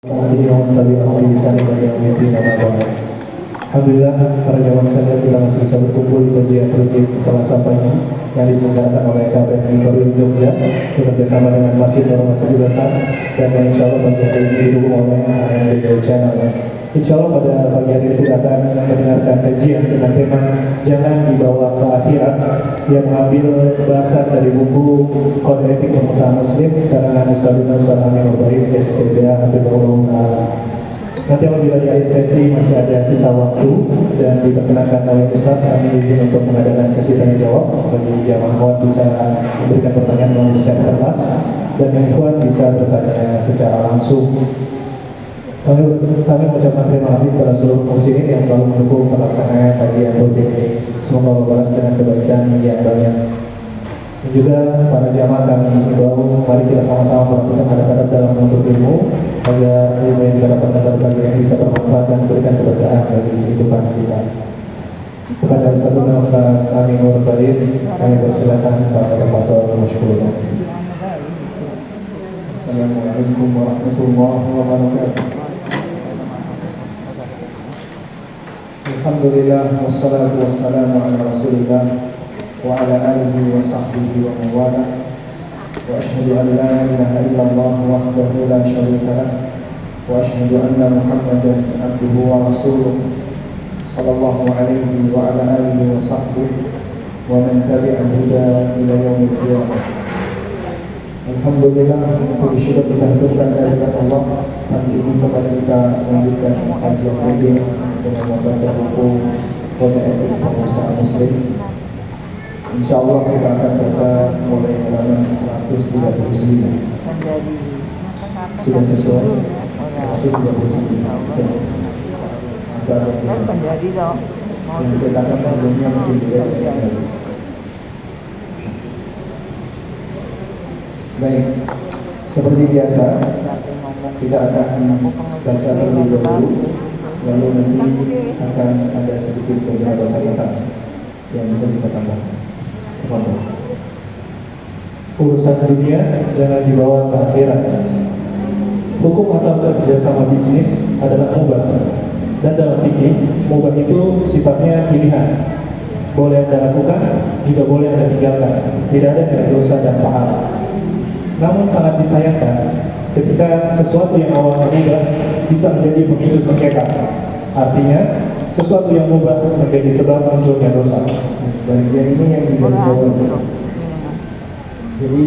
Alhamdulillah, para jamaah sekalian, kita masih bisa berkumpul di kajian rutin Selasa pagi yang diselenggarakan oleh KPMI Baru Jogja bekerjasama dengan Masjid Nurul Masjid Besar dan yang insya Allah pagi hari ini didukung oleh Radio Channel. Insya Allah pada pagi hari ini kita akan mendengarkan kajian dengan tema Jangan Dibawa ke Akhirat yang mengambil bahasan dari buku Kode Etik Pengusaha Muslim karangan Ustadzuna Ustadz Amin Al-Barid STBA Habibullah. Nanti apabila di akhir sesi masih ada sisa waktu dan diperkenankan oleh Ustadz, kami izin untuk mengadakan sesi tanya jawab bagi jamaah ikhwan bisa memberikan pertanyaan melalui secara kertas dan yang ikhwan bisa bertanya secara langsung. Kami mengucapkan terima kasih kepada seluruh muslimin yang selalu mendukung pelaksanaan kajian rutin ini. Semoga Allah balas dengan kebaikan yang banyak. Dan juga para jamaah kami himbau, mari kita sama-sama melakukan adab-adab dalam menuntut ilmu agar ilmu yang kita dapatkan dari bagian bisa bermanfaat dan memberikan keberkahan bagi kehidupan kita. Kepada Ustadzuna Ustadz Amin Al-Barid, kami persilakan para penonton masyhurnya. Assalamualaikum warahmatullahi wabarakatuh. Alhamdulillah wassalatu wassalamu ala Rasulillah wa ala alihi wa sahbihi wa mawala wa ashhadu an la ilaha illallah wahdahu la syarika lah wa ashhadu anna Muhammadan abduhu wa rasuluh sallallahu alaihi wa ala alihi wa sahbihi wa man tabi'a huda ila yaumil qiyamah. Alhamdulillah, puji syukur kita haturkan kehadirat Allah pagi ini kepada kita melanjutkan kajian rutin dengan membaca buku Kode Etik Pengusaha Muslim. InsyaAllah kita akan baca mulai halaman 139. Sudah sesuai 139. Yang dikatakan sebelumnya mungkin tidak. Baik, seperti biasa kita akan baca terlebih dahulu, lalu nanti akan ada sedikit beberapa catatan yang bisa kita tambahkan. Urusan dunia jangan dibawa ke akhirat. Hukum asal kerjasama bisnis adalah mubah, dan dalam fikih mubah itu sifatnya pilihan. Boleh Anda lakukan, juga boleh Anda tinggalkan. Tidak ada nilai dosa dan pahala. Namun sangat disayangkan ketika sesuatu yang awalnya mudah bisa menjadi pemicu sengketa. Artinya sesuatu yang mubah menjadi sebab munculnya dosa. Bagian ini yang digarisbawahi. Jadi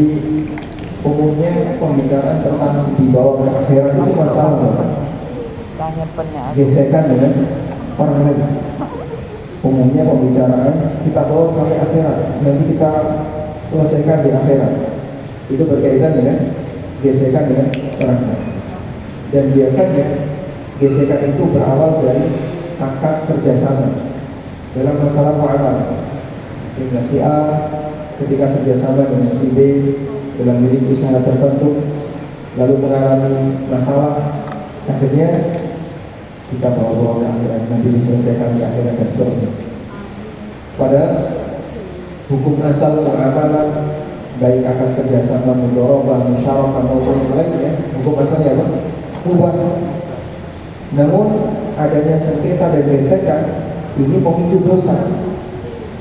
umumnya pembicaraan tentang dibawa ke akhirat itu masalah gesekan dengan orang lain. Umumnya pembicaraan kita bawa sampai akhirat, nanti kita selesaikan di akhirat. Itu berkaitan dengan gesekan dengan orang lain. Dan biasanya gesekan itu berawal dari akad kerjasama dalam masalah muamalah. Sehingga si A ketika kerjasama dengan si B dalam bidang usaha tertentu lalu mengalami masalah, akhirnya kita bawa ke akhirat, nanti diselesaikan di akhirat dan seterusnya. Padahal hukum asal muamalah baik akan kerjasama, mudharabah, musyarakah maupun yang lainnya, hukum asalnya apa? Mubah. Namun adanya sengketa dan gesekan ini memicu dosa.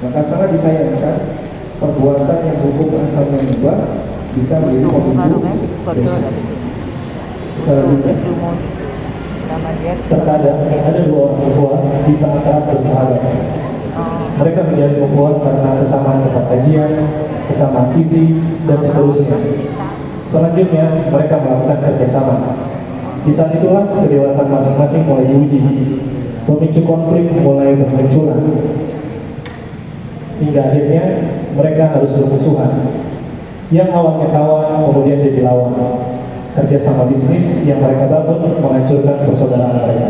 Maka sangat disayangkan perbuatan yang hukum asalnya mubah bisa menjadi pemicu dosa. Selanjutnya, terkadang ada dua orang tua bisa akrab bersahabat. Mereka menjadi ukhuwah karena kesamaan tempat kajian, kesamaan visi, dan seterusnya. Selanjutnya, mereka melakukan kerjasama. Di saat itulah kedewasaan masing-masing mulai diuji. Pemicu konflik mulai bermunculan. Hingga akhirnya mereka harus bermusuhan. Yang awalnya kawan, kemudian jadi lawan. Kerjasama bisnis yang mereka bangun menghancurkan persaudaraan mereka.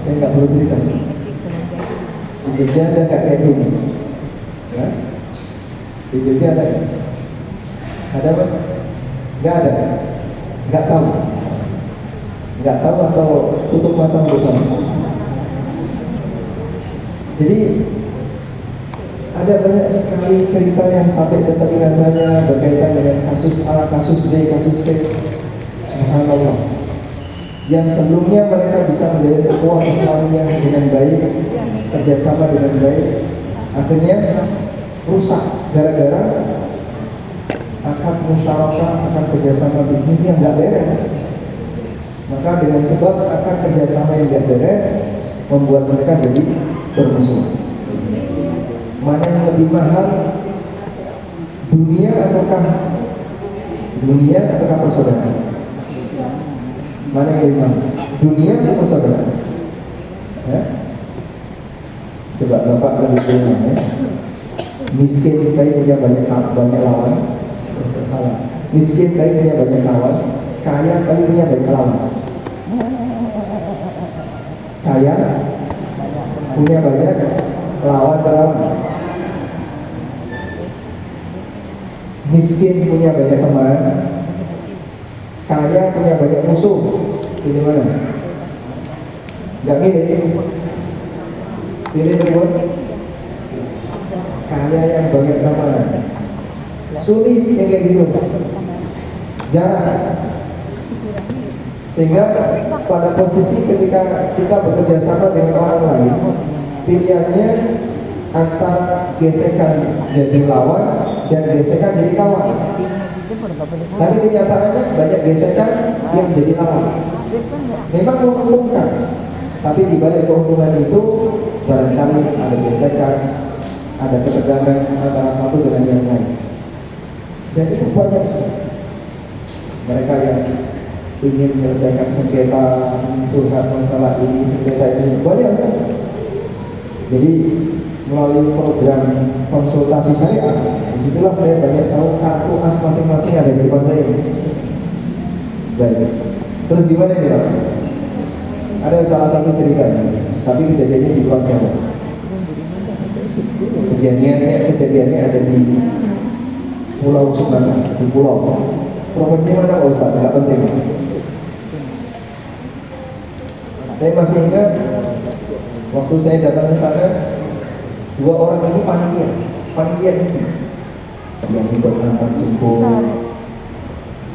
Saya nggak perlu cerita. Jogja ada nggak kayak gini? Ya? Di Jogja ada? Ada apa? Nggak ada? Nggak tahu? Nggak tahu atau tutup mata bukan? Jadi ada banyak sekali cerita yang sampai ke telinga saya berkaitan dengan kasus A, kasus B, kasus C. subhanallah, yang sebelumnya mereka bisa menjadi ukhuwah Islamiyah dengan baik, kerjasama dengan baik, akhirnya rusak gara-gara akad musyawarah, akad kerjasama bisnis yang nggak beres. Maka dengan sebab akad kerjasama yang nggak beres membuat mereka jadi bermusuhan. Mana yang lebih mahal, dunia ataukah persaudaraan? Mana yang lebih mahal, dunia atau persaudaraan? Ya? Coba Bapak lebih dulu ya. Miskin tapi punya banyak lawan. Salah. Miskin tapi punya banyak lawan, kaya tapi punya banyak lawan. Kaya punya banyak lawan. Miskin punya banyak teman, kaya punya banyak musuh. Pilih mana? Gak milih. Pilih teman. Kaya yang banyak teman. Sulit yang kayak gitu. Jarang. Sehingga pada posisi ketika kita bekerja sama dengan orang lain, pilihannya antara gesekan jadi lawan dan gesekan jadi kawan. Tapi kenyataannya banyak gesekan yang jadi lawan. Memang menguntungkan, tapi di balik keuntungan itu barangkali ada gesekan, ada ketegangan antara satu dengan yang lain. Dan itu banyak sih. Mereka yang ingin menyelesaikan sengketa, curhat masalah ini, sengketa ini, banyak kan? Jadi melalui program konsultasi syariah, disitulah saya banyak tahu kartu as masing-masing ada di depan saya. Baik. Terus gimana nih Pak? Ada salah satu cerita, tapi kejadiannya di luar Jawa. Kejadiannya ada di Pulau Sumatera, di pulau. Provinsi mana Pak Ustaz? Tidak penting. Saya masih ingat waktu saya datang ke sana, dua orang ini panitia ini yang ikut antar jemput,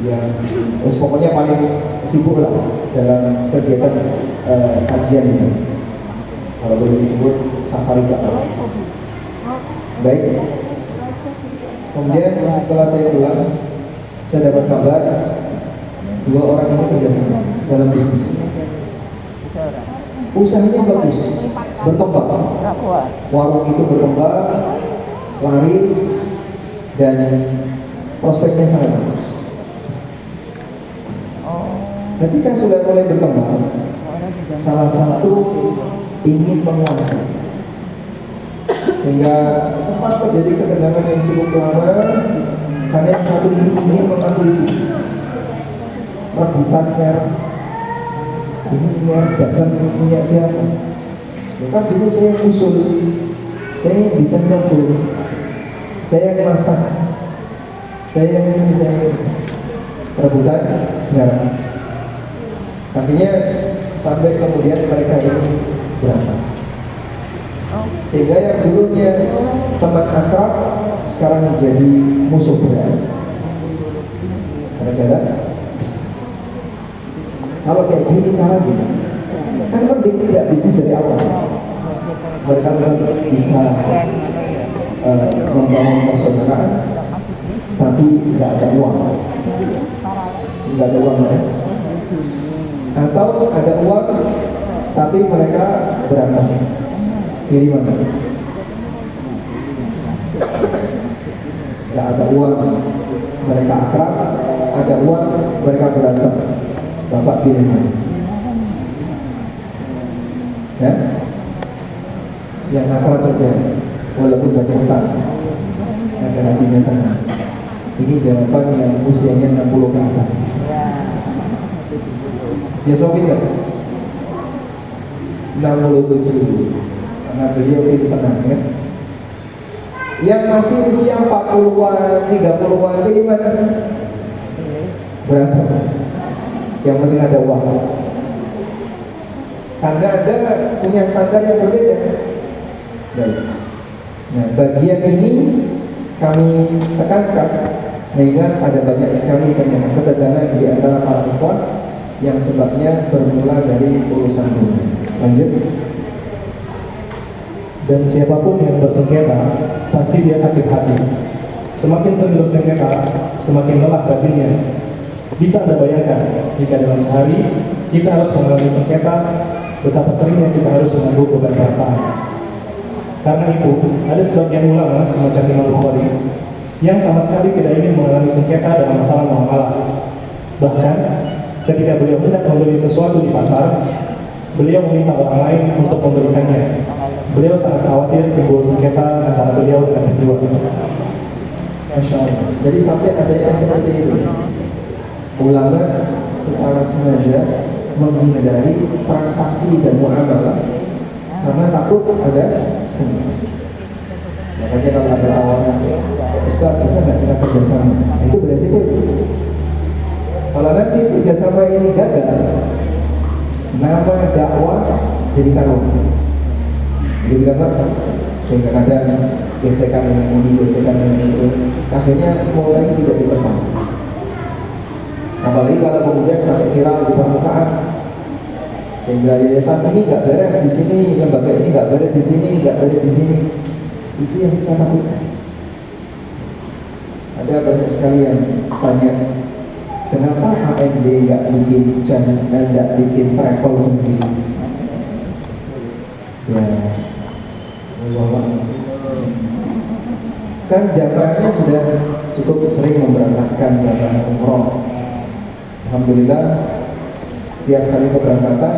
yang pokoknya paling sibuk lah dalam kegiatan kajian ini. Kalau boleh disebut safari dakwah. Baik. Kemudian setelah saya pulang, saya dapat kabar dua orang ini kerjasama dalam bisnis. Usahanya bagus, berkembang. Warung itu berkembang, laris, dan prospeknya sangat bagus. Ketika sudah mulai berkembang, salah satu ingin menguasai, sehingga sempat terjadi ketegangan yang cukup lama karena yang satu ini ingin mengakuisisi, rebutan merek. Ini dagang punya siapa? Kan dulu saya usul, saya bisa nyambung, saya masak, saya ini, saya rebutan merek. Akhirnya sampai kemudian mereka ini berantem. Sehingga yang dulunya teman akrab sekarang menjadi musuh berat. Gara-gara bisnis. Kalau kayak gini caranya, kan penting tidak bisnis dari awal. Mereka bisa membangun persaudaraan, tapi tidak ada uang. Tidak ada uang ya. Atau ada uang, tapi mereka berantem. Pilih mana? Tidak ada uang, mereka akrab. Ada uang, mereka berantem. Bapak pilih mana? Ya? Yang akrab saja, walaupun banyak utang, agar hatinya tenang. Ini jawaban yang usianya 60 ke atas. Ya sobi kan? 67. Karena beliau itu tenang ya. Yang masih usia 40-an, 30-an itu gimana? Berantem. Yang penting ada uang. Karena Anda punya standar yang berbeda. Baik. Nah, bagian ini kami tekankan Sehingga ada banyak sekali ketegangan di antara para ikhwan yang sebabnya bermula dari urusan dunia. Lanjut. Dan siapapun yang bersengketa, pasti dia sakit hati. Semakin sering bersengketa, semakin lelah batinnya. Bisa Anda bayangkan, jika dalam sehari kita harus mengalami sengketa, betapa seringnya kita harus menanggung beban perasaan. Karena itu, ada sebagian ulama semacam Imam Bukhari yang sama sekali tidak ingin mengalami sengketa dalam masalah muamalah. Bahkan, ketika beliau hendak membeli sesuatu di pasar, beliau meminta orang lain untuk membelikannya. Beliau sangat khawatir timbul sengketa antara beliau dan penjual. Masya Allah. Jadi sampai ada yang seperti itu. Ulama secara sengaja menghindari transaksi dan muamalah karena takut ada sengketa. Makanya kalau ada tawaran, Ustaz bisa nggak kita kerjasama? Itu beresiko. Kalau nanti kerjasama ini gagal, nama dakwah jadi taruhan. Jadi apa? Sehingga kadang gesekan dengan ini, gesekan dengan itu, akhirnya mulai tidak dipercaya. Apalagi kalau kemudian sampai viral di permukaan, sehingga yayasan ini nggak beres di sini, lembaga ini nggak beres di sini, nggak beres di sini. Itu yang kita takutkan. Ada banyak sekali yang tanya, kenapa HMD nggak bikin channel, nggak bikin travel sendiri? Ya, kan jamaahnya sudah cukup sering memberangkatkan jamaah umroh. Alhamdulillah, setiap kali keberangkatan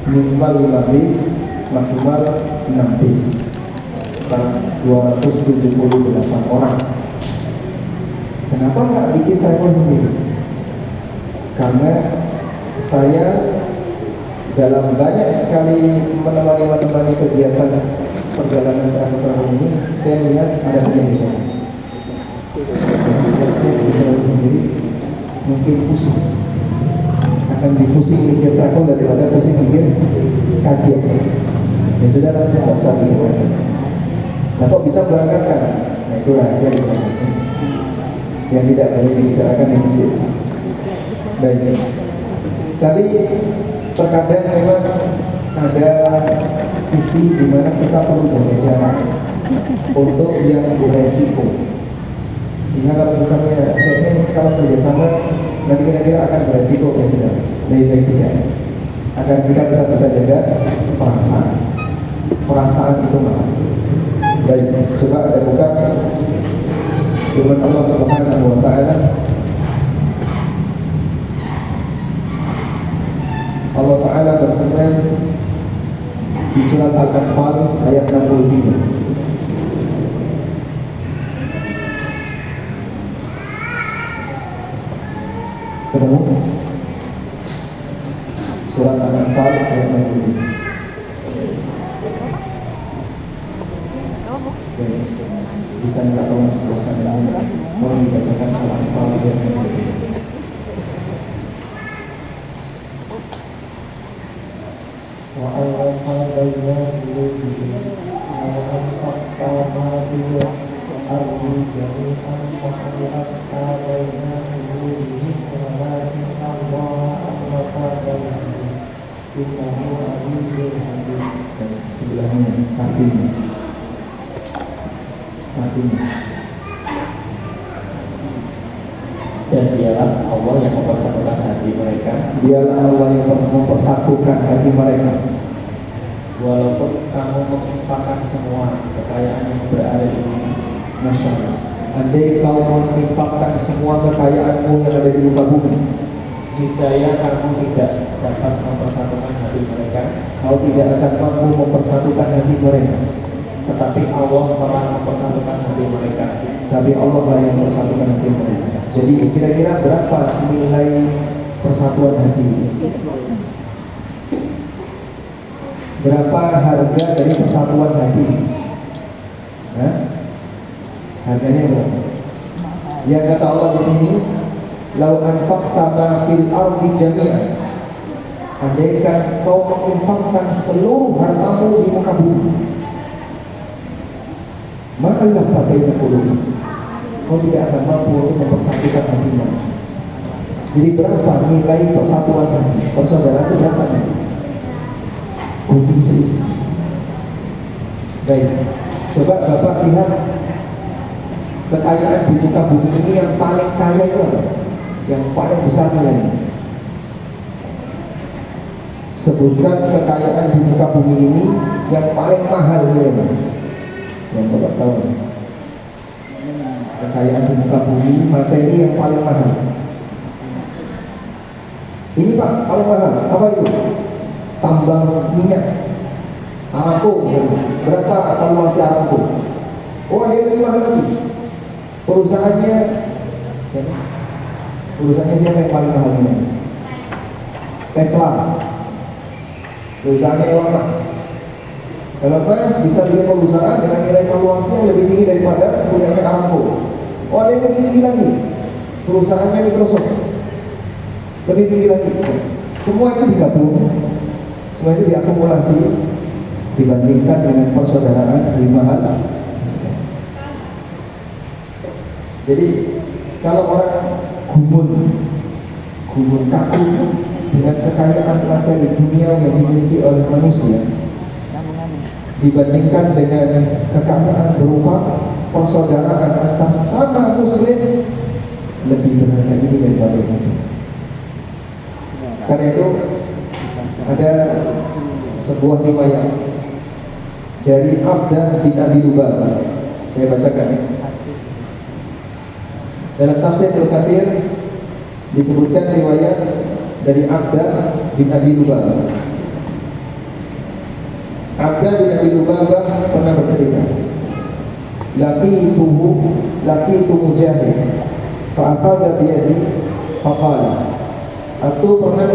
minimal 5 bis, maksimal 6 bis, 278 orang. Kenapa nggak bikin travel sendiri? Karena saya dalam banyak sekali menemani kegiatan perjalanan travel ini, saya melihat ada yang bisa. Saya bicara sendiri, mungkin pusing, akan dipusing mikir travel daripada pusing mikir kajian. Ya sudah, nanti nggak usah pikir. Nah, kok bisa berangkatkan? Nah, itu rahasia yang tidak boleh dibicarakan di masjid. Baik. Tapi terkadang memang ada sisi di mana kita perlu jaga jarak untuk yang beresiko. Sehingga kalau misalnya kayaknya kalau kerjasama nanti kira-kira akan beresiko, ya sudah, lebih baik tidak. Agar kita bisa jaga perasaan itu mahal. Baik, coba ada buka firman Allah Subhanahu wa Ta'ala. Allah Ta'ala berfirman di surat Al-Anfal ayat 63. Ketemu? Surat Al-Anfal ayat 63. Bisa minta tolong sebutkan dengan mau dibacakan Al-Anfal ayat 63. وأوحى بين قلوبهم وأنفقت ما في الأرض جميعا وألقى بين قلوبهم ولكن الله ألف بينهم إنه عزيز حكيم. Sebelahnya artinya dan dialah Allah yang mempersatukan hati mereka. Dialah Allah yang mempersatukan hati mereka. Walaupun kamu menginfakkan semua kekayaan yang berada di bumi. Masya Allah. Andai kau menginfakkan semua kekayaanmu yang ada di muka bumi, niscaya kamu tidak dapat mempersatukan hati mereka. Kau tidak akan mampu mempersatukan hati mereka. Tetapi Allah telah mempersatukan hati mereka. Tapi Allah lah yang mempersatukan hati mereka. Jadi kira-kira berapa nilai persatuan hati? Berapa harga dari persatuan hati? Nah, harganya berapa? Yang kata Allah di sini, lau anfaqta ma fil ardi jami'an. Andaikan kau menginfakkan seluruh hartamu di muka bumi, maka lah baina qulubi. kau tidak akan mampu untuk mempersatukan hatinya. Jadi berapa nilai persatuan hati? Persaudaraan itu berapa nih? Bumi seisi. Baik, coba Bapak lihat kekayaan di muka bumi ini yang paling kaya itu apa? Yang paling besar nilainya. Sebutkan kekayaan di muka bumi ini yang paling mahal nilainya. Yang Bapak tahu. Kekayaan di muka bumi, materi yang paling mahal. Ini Pak, paling mahal. Apa itu? Tambang minyak. Aramco. Berapa valuasi Aramco? Oh, ada yang lebih mahal lagi. Perusahaannya siapa yang paling mahal ini? Tesla. Perusahaannya Elon Musk. Elon Musk bisa bikin perusahaan dengan nilai valuasi yang lebih tinggi daripada punyanya Aramco. Oh, ada yang lebih tinggi lagi. Perusahaannya Microsoft. Lebih tinggi lagi. Semua itu digabung, semua itu diakumulasi, dibandingkan dengan persaudaraan lebih mahal. Jadi kalau orang gumun kaku dengan kekayaan materi dunia yang dimiliki oleh manusia, dibandingkan dengan kekayaan berupa persaudaraan antar sama muslim, lebih berharga ini daripada itu. Karena itu ada sebuah riwayat dari Abdah bin Abi Lubabah. Saya bacakan ya. Dalam tafsir Al-Kathir disebutkan riwayat dari Abdah bin Abi Lubabah. Abdah bin Abi Lubabah pernah bercerita, Laqitu Mujahid fa'akhadha biyadi faqala, aku pernah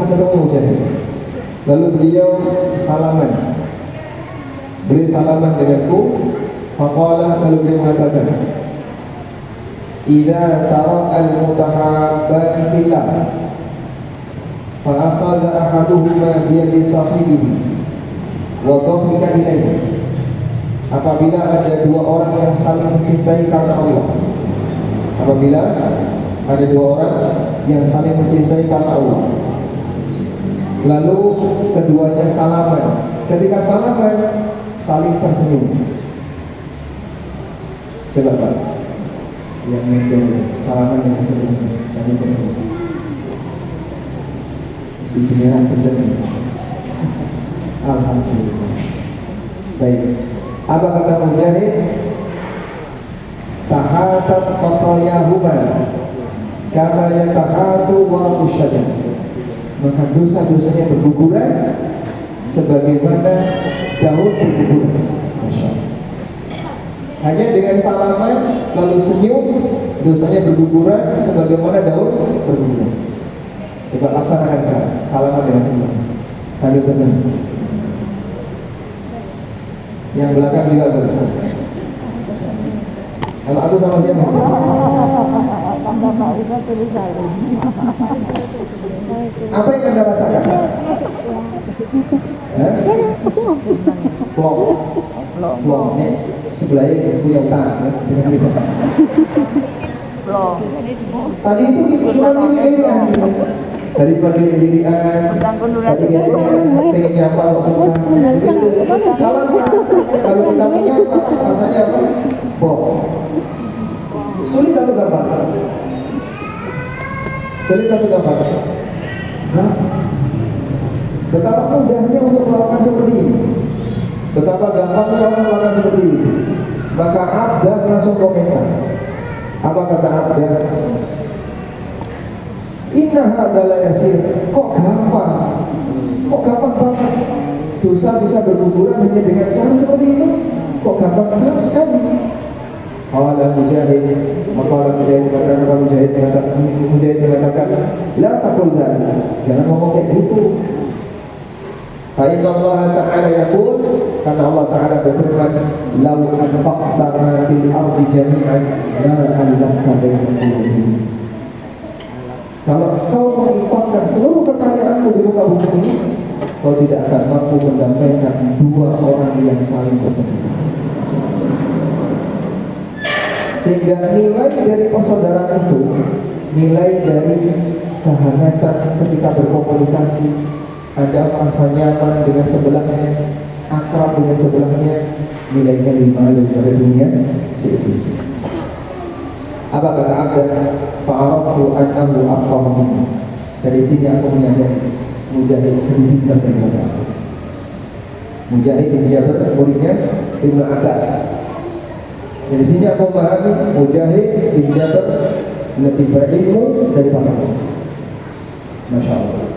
ketemu Mujahid. Lalu beliau salaman denganku. Faqala, lalu beliau mengatakan, idza tara al-mutahabbani fillah fa akhadha ahaduhuma bi yadi sahibihi wa dhahika ilayhi. Apabila ada dua orang yang saling mencintai karena Allah, apabila ada dua orang yang saling mencintai karena Allah, lalu keduanya salaman. Ketika salaman, saling tersenyum. Coba Pak, yang megang salaman yang tersenyum, saling tersenyum. Di beneran bener. Alhamdulillah. Baik. Apa kata Mujahid? Tahatat qatayahuma kama yatahatu wa usyadah. Maka dosa-dosanya berguguran sebagaimana daun berguguran. Masya Allah. Hanya dengan salaman lalu senyum, dosanya berguguran sebagaimana daun berguguran. Coba laksanakan sekarang, salaman dengan senyum sambil tersenyum. Yang belakang juga berguguran. Kalau aku sama siapa? Apa yang Anda rasakan? Plong. Ini sebelahnya punya utang dengan kita. Tadi itu kita diri-dirian. Tadi diri-dirian. Tadi pengen nyapa maksudnya. Salah. Kalau kita menyapa, rasanya apa? Sulit atau gampang? Betapa mudahnya untuk melakukan seperti ini, betapa gampangnya orang melakukan seperti ini. Maka Abdah langsung komentar. Apa kata Abdah? Inna hadza la yasir. Kok gampang banget. Dosa bisa berguguran hanya dengan cara seperti itu. Kok gampang banget sekali. Qala Mujahid, maka Mujahid mengatakan, la taqul dzalik, jangan ngomong kayak gitu. Fa inna Allah Ta'ala yaqul, karena Allah Ta'ala berfirman, law anfaqta ma fil ardi jami'an la allafta baina qulubihim. Kalau kau menginfakkan seluruh kekayaanmu di muka bumi ini, kau tidak akan mampu mendamaikan dua orang yang saling berseberangan. Sehingga nilai dari persaudaraan itu, nilai dari kehangatan ketika berkomunikasi, Anda merasa nyaman dengan sebelahnya, akrab dengan sebelahnya, nilainya lebih mahal daripada dunia seisi. Apa kata Abdan? Fa'arafu annahu aqamu. Dari sini aku menyadari Mujahid lebih pintar daripada aku. Mujahid bin Jabir muridnya Ibnu Abbas. Dari sini aku memahami Mujahid bin Jabir lebih berilmu daripada aku. Masya Allah.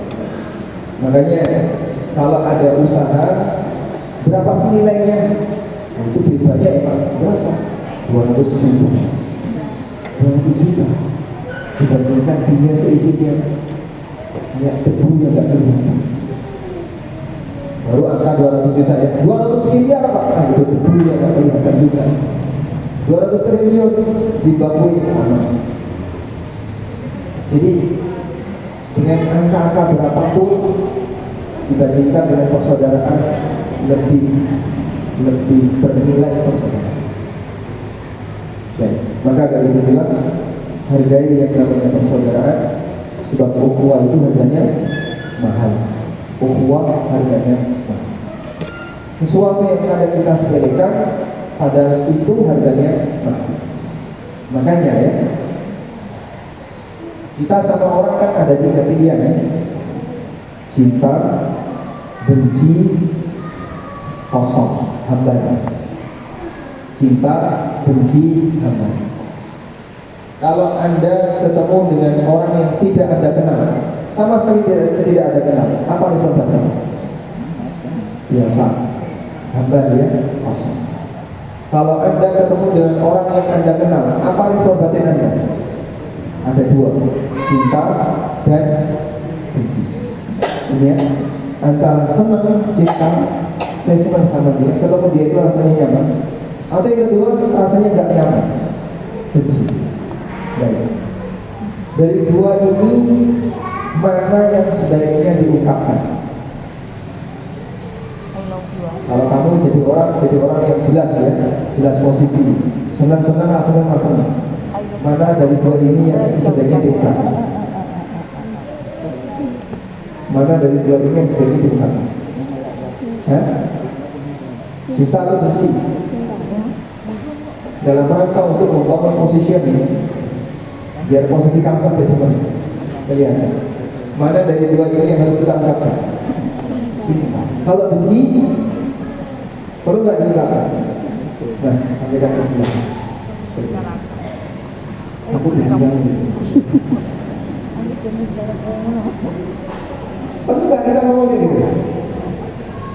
Makanya kalau ada usaha, berapa sih nilainya? Untuk pribadi emang berapa? 200 juta. 200 juta. Dibandingkan dunia seisinya, ya debunya nggak kelihatan. Baru angka 200 juta ya, 200 miliar Pak, nah itu debunya nggak kelihatan juga. 200 triliun Zimbabwe sama. Jadi dengan angka-angka berapapun dibandingkan dengan persaudaraan lebih bernilai persaudaraan. Baik, maka dari sinilah hargai yang namanya persaudaraan, sebab ukhuwah itu harganya mahal. Ukhuwah harganya mahal. Sesuatu yang ada kita sepelekan, padahal itu harganya mahal. Makanya ya, kita sama orang kan ada 3 pilihan ya. Cinta, benci, kosong, hamba. Cinta, benci, hamba. Kalau Anda ketemu dengan orang yang tidak Anda kenal, sama sekali tidak Anda kenal, apa respon Anda? Biasa, hamba dia kosong. Kalau Anda ketemu dengan orang yang Anda kenal, apa respon batin Anda? Ada 2, cinta dan benci. Ini ya, antara senang, cinta, saya senang sama dia, ketemu dia itu rasanya nyaman. Atau yang kedua, rasanya nggak nyaman, benci. Baik. Dari 2 ini, mana yang sebaiknya diungkapkan? Kalau kamu jadi orang yang jelas ya, jelas posisi, senang-senang, senang. Mana dari 2 ini yang sebaiknya diungkapkan? Mana dari 2 ini yang sebaiknya diungkapkan? Cinta atau benci? Dalam rangka untuk membangun posisi ini, biar posisi kamu jadi kelihatan. Mana dari 2 ini yang harus kita ungkapkan? Cinta. Kalau benci, perlu nggak diungkapkan? Mas, sampaikan ke sebelah. Aku benci kamu. Perlu nggak kita ngomong gitu?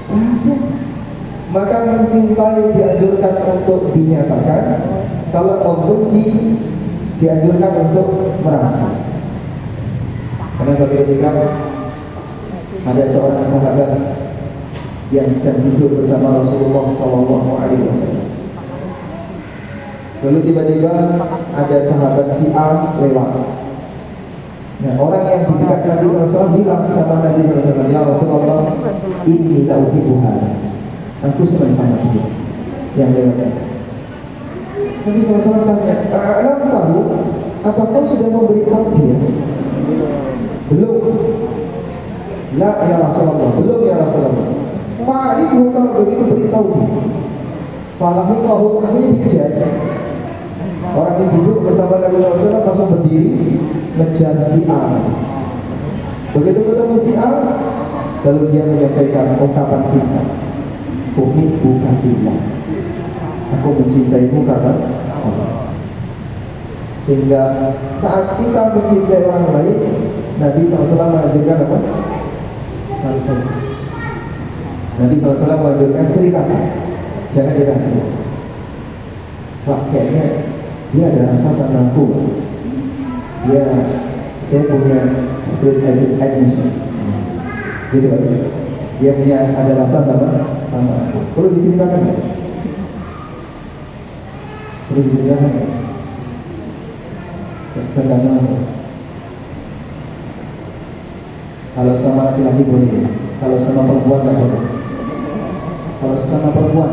Rahasia. Maka mencintai dianjurkan untuk dinyatakan. Kalau membenci dianjurkan untuk merasa. Karena suatu ketika ada seorang sahabat yang sedang duduk bersama Rasulullah SAW. Lalu tiba-tiba ada sahabat si A lewat. Nah, orang yang di dekat Nabi SAW bilang sama Nabi SAW, ya Rasulullah, ini lauhibuha. Aku senang sama dia yang lewat. Nabi SAW tanya, "A'lam tahu, apakah sudah memberitahu dia?" Belum. La ya Rasulullah, belum ya Rasulullah. Fa'alihu, kalau begitu beritahu dia. Fa'alahikahu, akhirnya dikejar. Orang yang duduk bersama Nabi SAW langsung berdiri ngejar si A. Begitu ketemu si A, lalu dia menyampaikan ungkapan cinta. Uhibbu fillah. Aku mencintaimu karena Allah. Sehingga saat kita mencintai orang lain, Nabi SAW mengajarkan apa? Santai. Nabi SAW mengajarkan cerita, jangan dirahsia. Wah, kayaknya dia ada rasa sama aku. Saya punya spirit admission. Gitu kan? Dia punya ada rasa sama aku. Perlu diceritakan nggak? Perlu diceritakan nggak? Tergantung. Kalau sama laki-laki boleh, kalau sama perempuan nggak boleh. Kalau sama perempuan,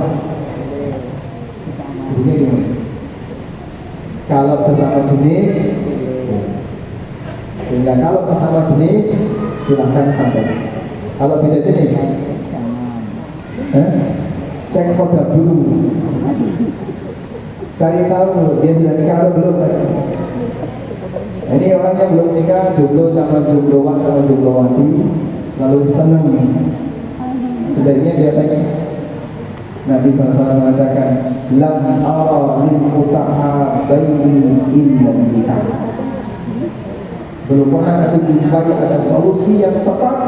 jadinya gimana? Kalau sesama jenis, sehingga kalau sesama jenis silahkan sampaikan. Kalau beda jenis, cek kodam dulu, cari tahu dia sudah nikah atau belum. Ini orang yang belum nikah, jomblo sama jombloan sama jomblowati, lalu senang, sebaiknya dia tanya. Nabi SAW mengatakan, lam ara lil mutahabbaini illa nikah. Belum pernah aku jumpai ada solusi yang tepat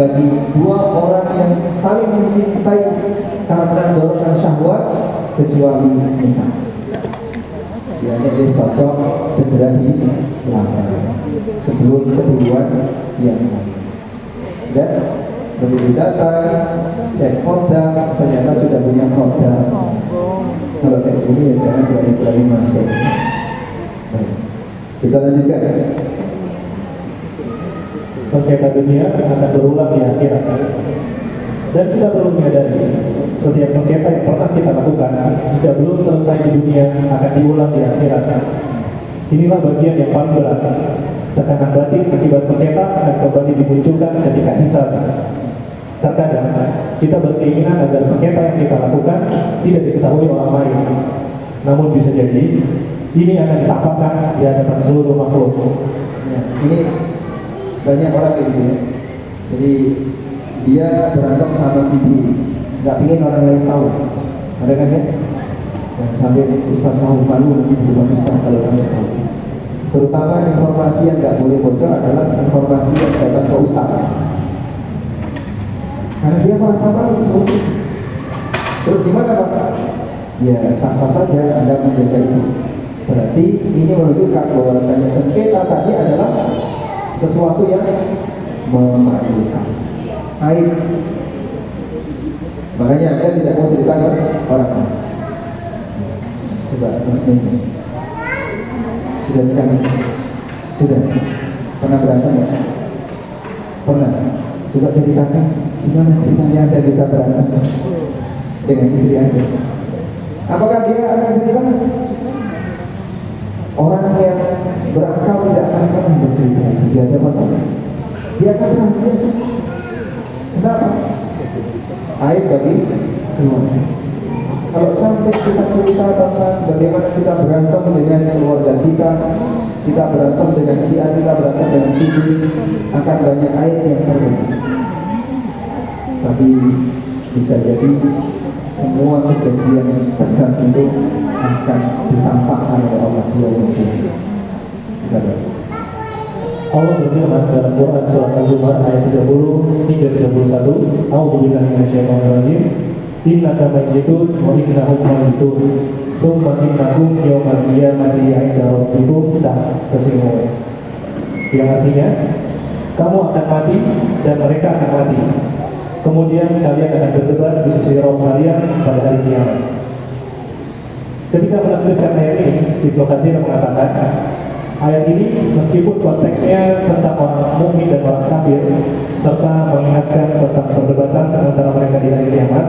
bagi dua orang yang saling mencintai karena dorongan syahwat kecuali nikah. Ya, ini cocok segera dilakukan sebelum keduluan yang lain. Dan begitu datang cek kodam, ternyata sudah punya kodam. Kalau kayak gini ya jangan berani-berani masuk. Baik, kita lanjutkan. Sengketa dunia akan berulang di akhirat. Dan kita perlu menyadari, setiap sengketa yang pernah kita lakukan, jika belum selesai di dunia, akan diulang di akhirat. Inilah bagian yang paling berat. Tekanan batin akibat sengketa akan kembali dimunculkan ketika hisab. Terkadang, kita berkeinginan agar sengketa yang kita lakukan tidak diketahui orang lain. Namun bisa jadi, ini akan ditampakkan di hadapan seluruh makhluk. Ya, ini banyak orang kayak gitu ya. Jadi dia berantem sama si B, nggak ingin orang lain tahu. Ada kan ya? Dan sampai Ustaz tahu, malu nanti bukan Ustaz kalau sampai tahu. Terutama informasi yang nggak boleh bocor adalah informasi yang datang ke Ustaz. Karena dia merasa malu. Terus gimana Pak? Ya sah-sah saja Anda menjaga itu. Berarti ini menunjukkan bahwasanya sengketa tadi adalah sesuatu yang memalukan, aib. Makanya Anda tidak mau cerita ke orang lain. Coba Mas Nini, sudah nikah? Sudah? Pernah berantem ya? Pernah? Coba ceritakan gimana ceritanya Anda bisa berantem dengan istri Anda. Apakah dia akan ceritakan? Orang yang berakal tidak akan pernah bercerita di hadapan orang. Dia akan rahasia. Kenapa? Aib bagi keluarga. Kalau sampai kita cerita tentang bagaimana kita berantem dengan keluarga kita berantem dengan si A, kita berantem dengan si B, akan banyak aib yang terjadi. Tapi bisa jadi semua kejadian tegang itu akan ditampakkan oleh Allah SWT. Allah berfirman dalam Quran surat Az-Zumar ayat 30 hingga 31, A'udzubillahi minasyaitonirrajim. Innaka mayyitun wa innahum mayyitun. Tsumma innakum yawmal qiyamati 'inda rabbikum tahtasimun. Yang artinya, kamu akan mati dan mereka akan mati. Kemudian kalian akan berdebat di sisi Rabb kalian pada hari kiamat. Ketika menafsirkan ayat ini, Ibnu Katsir mengatakan, ayat ini meskipun konteksnya tentang orang mukmin dan orang kafir, serta mengingatkan tentang perdebatan antara mereka di hari kiamat,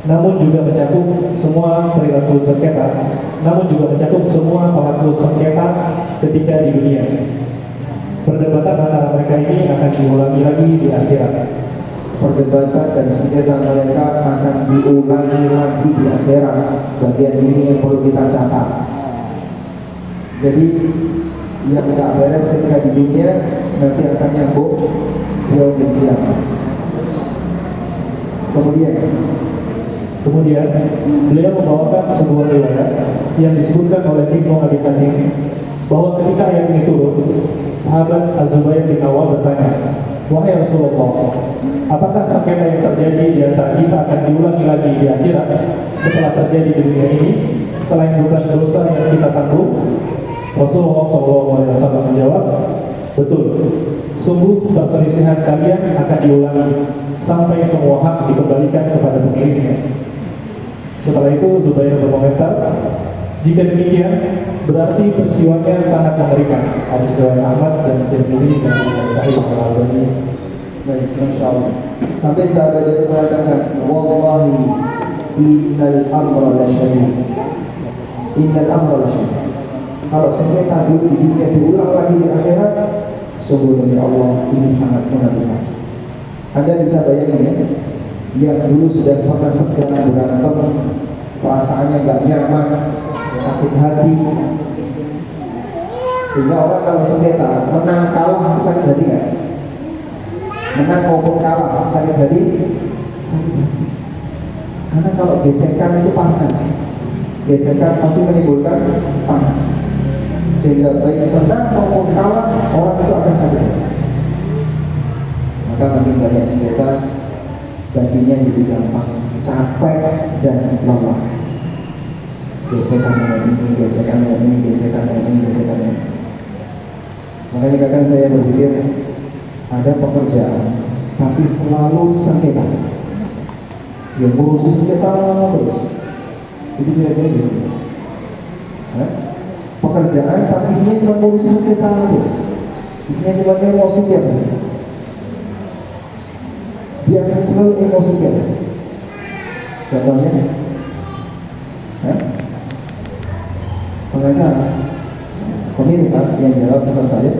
namun juga mencakup semua perilaku sengketa, namun juga mencakup semua pelaku sengketa ketika di dunia. Perdebatan antara mereka ini akan diulangi lagi di akhirat. Perdebatan dan sengketa mereka akan diulangi lagi di akhirat. Bagian ini yang perlu kita catat. Jadi yang tidak beres ketika di dunia nanti akan nyambung di kiamat. Kemudian beliau membawakan sebuah riwayat yang disebutkan oleh Ibnu Abi Hatim bahwa ketika ayat ini turun, sahabat Az-Zubair bin Awwam bertanya, wahai Rasulullah, apakah sengketa yang terjadi di antara kita akan diulangi lagi di akhirat setelah terjadi di dunia ini, selain bukan dosa yang kita tanggung? Rasulullah SAW menjawab, betul, sungguh perselisihan kalian akan diulangi sampai semua hak dikembalikan kepada pemiliknya. Setelah itu Zubair berkomentar, jika demikian berarti peristiwanya sangat mengerikan. Hadis riwayat Ahmad dan Tirmidzi dan Sahih Al-Albani. Baik, Masya Allah. Sampai sahabat itu mengatakan, wallahi innal amra lasyadid. Innal amra lasyadid. Kalau sengketa dulu di dunia diulang lagi di akhirat, sungguh demi Allah ini sangat mengerikan. Anda bisa bayangin ya, yang dulu sudah pernah pegangan berantem, perasaannya nggak nyaman, sakit hati, sehingga orang kalau sengketa menang kalah sakit hati nggak? Menang maupun kalah sakit hati, sakit hati. Karena kalau gesekan itu panas, gesekan pasti menimbulkan panas, sehingga baik menang maupun kalah orang itu akan sakit hati. Maka makin banyak sengketa, baginya jadi gampang capek dan lelah. Gesekan yang ini, gesekan yang ini, gesekan yang ini, gesekan yang ini. Makanya kadang saya berpikir ada pekerjaan tapi selalu sengketa, yang ngurusi sengketa terus. Itu kira-kira gitu. Pekerjaan tapi isinya cuma ngurusi sengketa terus. Isinya cuma emosi dia. Dia akan selalu emosi dia. Contohnya, pengacara, pemirsa yang jawab pesan saya.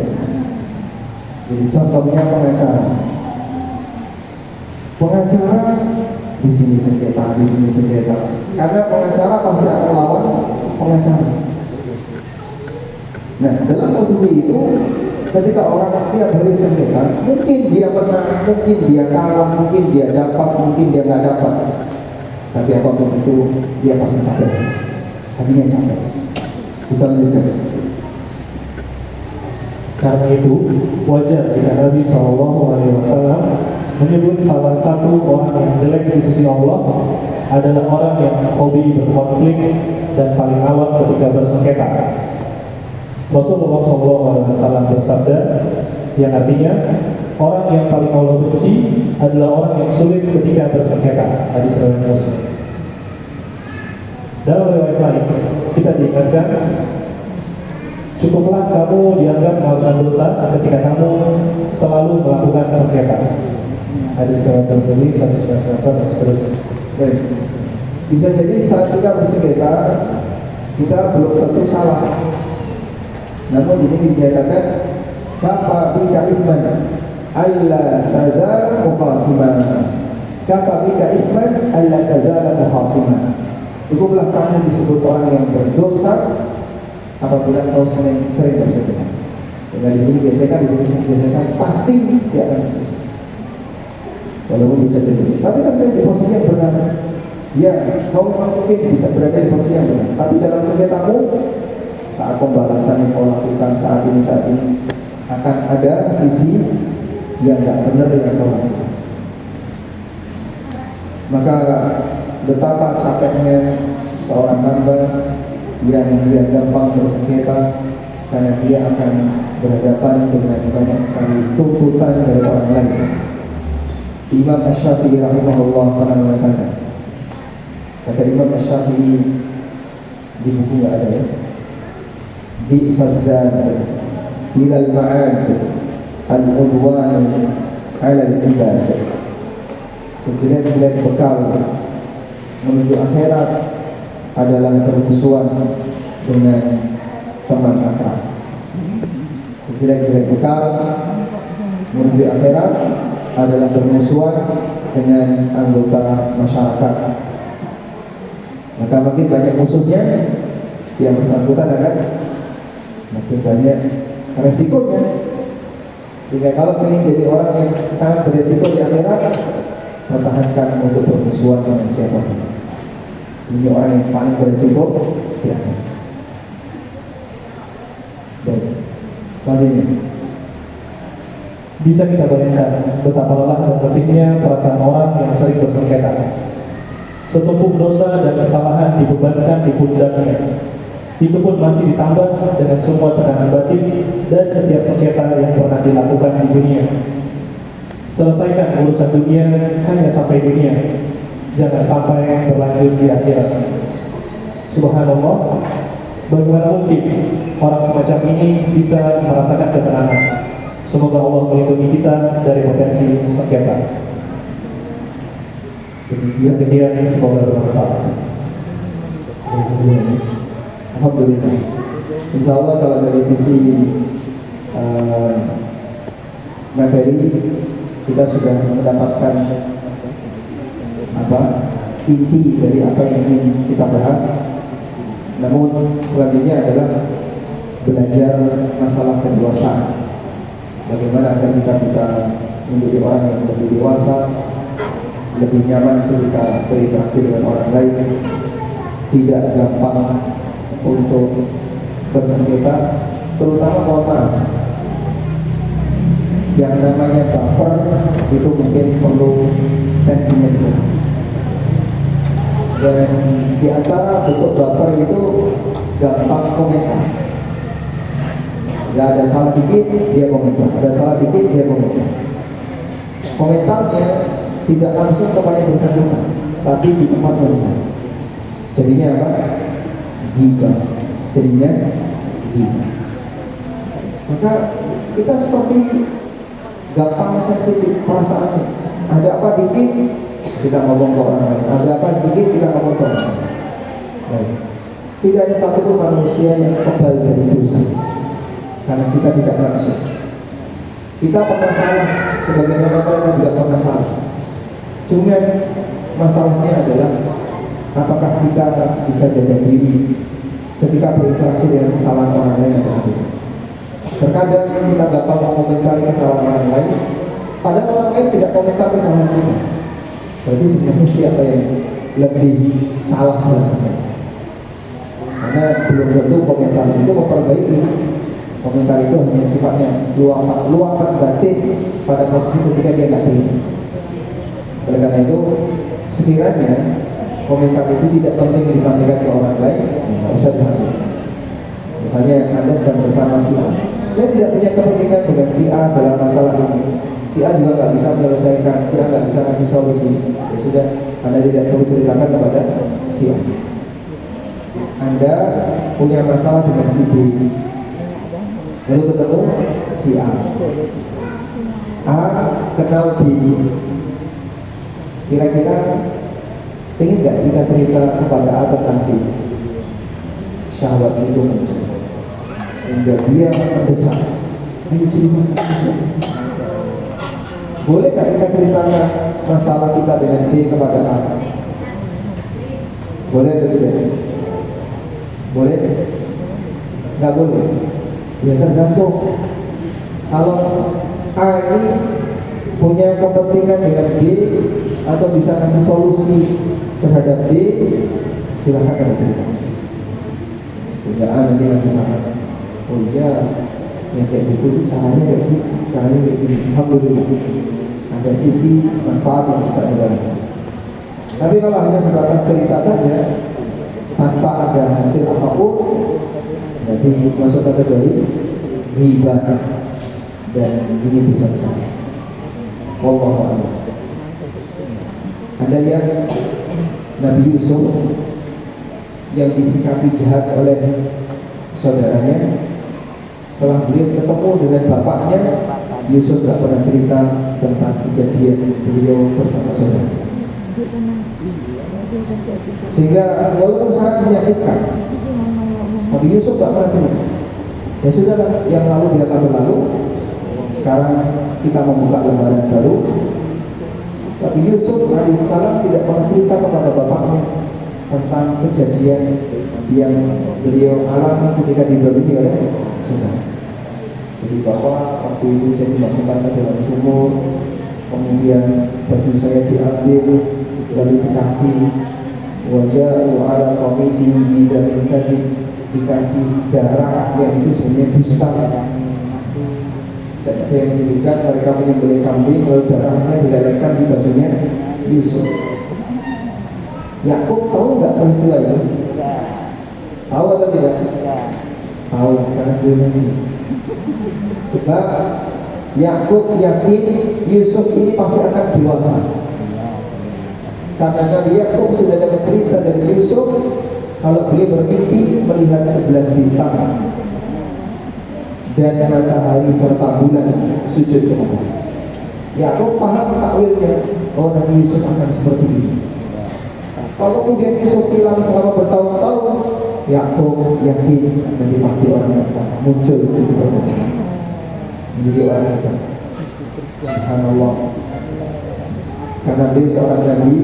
Jadi contohnya pengacara di sini sengketa, di sini sengketa. Karena pengacara pasti akan lawan pengacara. Nah, dalam posisi itu, ketika orang tiap hari sengketa, mungkin dia menang, mungkin dia kalah, mungkin dia dapat, mungkin dia nggak dapat. Tapi apapun itu, dia pasti capek. Hatinya capek. Kita lanjutkan. Karena itu, wajar jika Nabi SAW menyebut salah satu orang yang jelek di sisi Allah adalah orang yang hobi berkonflik dan paling awal ketika bersengketa. Rasulullah SAW bersabda, yang artinya orang yang paling Allah benci adalah orang yang sulit ketika bersengketa. Hadis riwayat Muslim. Dalam riwayat lain, kita diingatkan, cukuplah kamu dianggap melakukan dosa ketika kamu selalu melakukan sengketa. Hadis riwayat Tirmidzi 198 dan seterusnya. Baik. Bisa jadi saat kita bersengketa, kita belum tentu salah. Namun di sini dinyatakan kafa bika ithman alla tazal muqasiman. Kafa bika ithman alla tazal muqasiman. Cukuplah kamu disebut orang yang berdosa apabila kau sering bersengketa. Karena di sini gesekan, pasti dia akan berdosa. Walaupun bisa jadi. Tapi kan saya di posisi yang benar. Ya, kau memang mungkin bisa berada di posisi yang benar. Tapi dalam sengketamu, saat pembalasan yang kau lakukan saat ini akan ada sisi yang tidak benar yang kau lakukan. Maka betapa capeknya seorang hamba yang dia gampang bersengketa karena dia akan berhadapan dengan banyak sekali tuntutan dari orang lain. Imam Asy-Syafi'i rahimahullah pernah mengatakan, kata Imam Asy-Syafi'i di buku nggak ada ya, bi'saz-zad ilal ma'ad al-udwan 'ala al-ibad. Sejelek-jelek bekal menuju akhirat adalah permusuhan dengan teman akrab. Sejelek-jelek bekal menuju akhirat adalah bermusuhan dengan anggota masyarakat. Maka makin banyak musuhnya, yang bersangkutan akan makin banyak resikonya. Jika kalau ingin jadi orang yang sangat beresiko di akhirat, pertahankan untuk bermusuhan dengan siapapun. Ini orang yang paling beresiko di akhirat. Baik, selanjutnya. Bisa kita bayangkan betapa lelah dan letihnya perasaan orang yang sering bersengketa. Setumpuk dosa dan kesalahan dibebankan di pundaknya. Itu pun masih ditambah dengan semua tekanan batin dan setiap sengketa yang pernah dilakukan di dunia. Selesaikan urusan dunia hanya sampai dunia, jangan sampai berlanjut di akhirat. Subhanallah, bagaimana mungkin orang semacam ini bisa merasakan ketenangan? Semoga Allah melindungi kita dari potensi sengketa. Demikian semoga bermanfaat. Alhamdulillah. Insya Allah kalau dari sisi eh, materi kita sudah mendapatkan inti dari apa yang ingin kita bahas. Namun selanjutnya adalah belajar masalah kedewasaan. Bagaimana agar kita bisa menjadi orang yang lebih dewasa, lebih nyaman ketika berinteraksi dengan orang lain, tidak gampang untuk bersengketa, terutama mohon maaf, yang namanya baper itu mungkin perlu tensinya juga. Dan di antara bentuk baper itu gampang komentar. Gak ada salah dikit dia komentar, ada salah dikit dia komentar. Komentarnya tidak langsung kepada yang bersangkutan, tapi di tempat lain. Jadinya apa? Gibah. Jadinya gibah. Maka kita seperti gampang sensitif perasaannya. Ada apa dikit kita ngomong ke orang lain, ada apa dikit kita ngomong ke orang lain. Tidak ada satupun manusia yang kebal dari dosa, karena kita tidak langsung. Kita pernah salah, sebagian orang juga pernah salah. Cuma masalahnya adalah apakah kita bisa jaga diri ketika berinteraksi dengan kesalahan orang lain atau tidak. Terkadang kita gampang mengomentari kesalahan orang lain, padahal orang lain tidak komentar kesalahan kita. Berarti sebenarnya siapa yang lebih salah dalam masalah? Karena belum tentu komentar itu memperbaiki. Komentar itu hanya sifatnya luapan batin pada posisi ketika dia nggak terima. Oleh karena itu, sekiranya komentar itu tidak penting disampaikan ke orang lain, nggak usah disampaikan. Misalnya Anda sedang bersama si A, saya tidak punya kepentingan dengan si A dalam masalah ini. Si A juga nggak bisa menyelesaikan, si A nggak bisa kasih solusi. Ya sudah, Anda tidak perlu ceritakan kepada si A. Anda punya masalah dengan si B, lalu ketemu si A. A kenal B. Kira-kira ingin nggak kita cerita kepada A tentang B? Syahwat itu muncul sehingga dia mendesak. Ayo cerita. Boleh nggak kita ceritakan masalah kita dengan B kepada A? Boleh atau tidak? Boleh? Nggak boleh? Ya tergantung. Kalau A ini punya kepentingan dengan B atau bisa kasih solusi terhadap B, silahkan kita cerita. Sehingga A nanti ngasih saran. Oh iya, yang kayak gitu caranya kayak gini, caranya kayak gini. Alhamdulillah, ada sisi manfaat yang bisa diberikan. Tapi kalau hanya sebatas cerita saja tanpa ada hasil apapun, jadi masuk kategori ghibah dan ini bisa saja. Wallahu a'lam. Anda lihat Nabi Yusuf yang disikapi jahat oleh saudaranya, setelah beliau ketemu dengan bapaknya, Yusuf tidak pernah cerita tentang kejadian beliau bersama saudara. Sehingga walaupun sangat menyakitkan, Nabi Yusuf tidak pernah cerita. Ya sudahlah, yang lalu dia lalu. Sekarang kita membuka lembaran baru. Nabi Yusuf alaihissalam tidak pernah cerita kepada bapaknya tentang kejadian yang beliau alami ketika didolimi oleh saudara. Jadi bahwa waktu itu saya dimasukkan ke dalam sumur, kemudian baju saya diambil, lalu dikasih wajah ala komisi dan tadi dikasih darah yang itu sebenarnya dusta. Dan ada yang menyebutkan mereka menyembelih kambing lalu darahnya dilelehkan di bajunya Yusuf. Yakub tahu nggak peristiwa itu? Tahu atau tidak? Tahu, karena dia ini. Sebab Yakub yakin Yusuf ini pasti akan dewasa. Karena Nabi Yakub sudah dapat cerita dari Yusuf kalau beliau bermimpi melihat 11 bintang dan matahari serta bulan sujud kepada. Yakub paham takwilnya, oh Nabi Yusuf akan seperti ini. Kalau kemudian Yusuf hilang selama bertahun-tahun, Yakub yakin nanti pasti orang yang akan muncul di permukaan menjadi orang yang akan. Subhanallah, karena dia seorang nabi,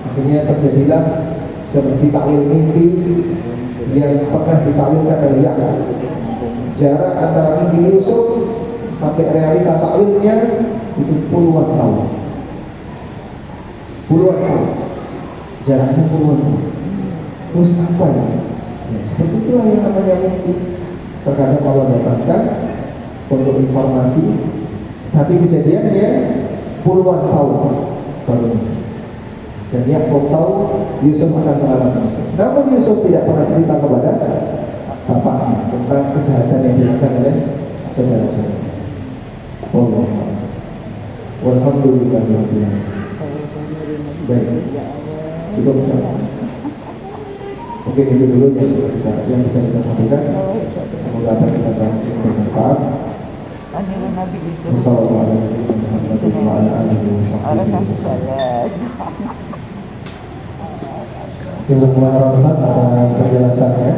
akhirnya terjadilah seperti takwil mimpi yang pernah ditakwilkan oleh Yakub. Jarak antara mimpi Yusuf sampai realita takwilnya itu puluhan tahun. Puluhan tahun, jaraknya puluhan tahun. Terus apa ya? Ya, seperti itulah yang namanya mimpi. Terkadang Allah datangkan untuk informasi, tapi kejadiannya puluhan tahun baru. Dan Yakub tahu Yusuf akan mengalami. Namun Yusuf tidak pernah cerita kepada bapaknya tentang kejahatan yang dilakukan oleh saudara-saudara. Allah, walhamdulillah. Baik, cukup. Mungkin itu dulu yang bisa kita sampaikan. Semoga apa yang kita bahas ini bermanfaat. Wassalamualaikum warahmatullahi wabarakatuh. Jazakumullah khairan atas penjelasannya.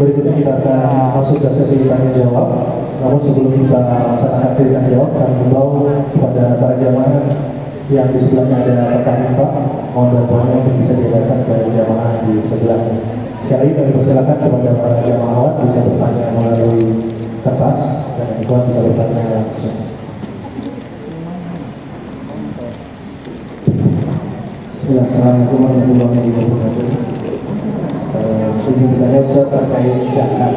Berikutnya kita akan masuk ke sesi tanya jawab. Namun sebelum kita melaksanakan sesi tanya jawab, kami membawa kepada para jamaah yang di sebelahnya ada pertanyaan Pak, mohon bantuannya untuk bisa diadakan ke jamaah di sebelahnya. Sekali lagi kami persilakan kepada para jamaah bisa bertanya melalui kertas dan ikhwan bisa bertanya langsung. Assalamualaikum warahmatullahi wabarakatuh. Izin bertanya Ustaz terkait zakat.